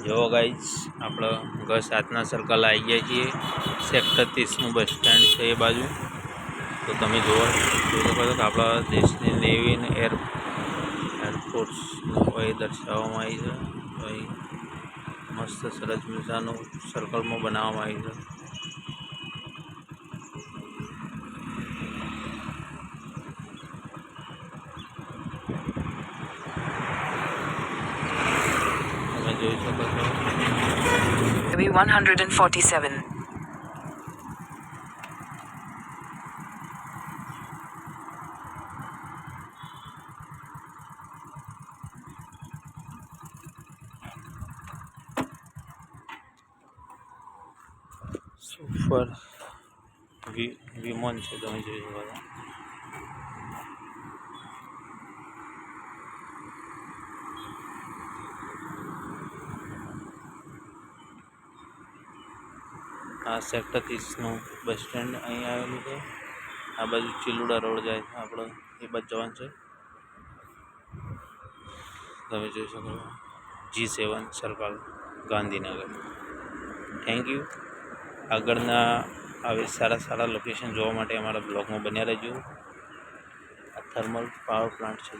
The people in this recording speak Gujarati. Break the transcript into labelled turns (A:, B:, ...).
A: જો ગાઈઝ આપણે ઘર સાતના સર્કલ આવી ગયા છીએ। સેક્ટર 30નું બસ સ્ટેન્ડ છે એ બાજુ। તો તમે જોઈ શકો છો કે આપણા દેશની નેવી અને એરફોર્સ એ દર્શાવવામાં આવી છે। અહીં મસ્ત સરસ મજાનું સર્કલમાં બનાવવામાં આવી છે। તમે જોઈ શકો છો
B: Maybe 147.
A: સુપર વિમાન છે, તમે જોઈ શકો છો। આ સેક્ટર 30નું બસ સ્ટેન્ડ અહીં આવેલું છે। આ બાજુ ચિલુડા રોડ જાય છે, આપણે એ બાજુ જવાનું છે। તમે જોઈ શકો છો G7 circle Gandhinagar. Thank you. આગળના આવી સારા લોકેશન જોવા માટે અમારા બ્લોગમાં બન્યા રહેજો। આ થર્મલ પાવર પ્લાન્ટ છે।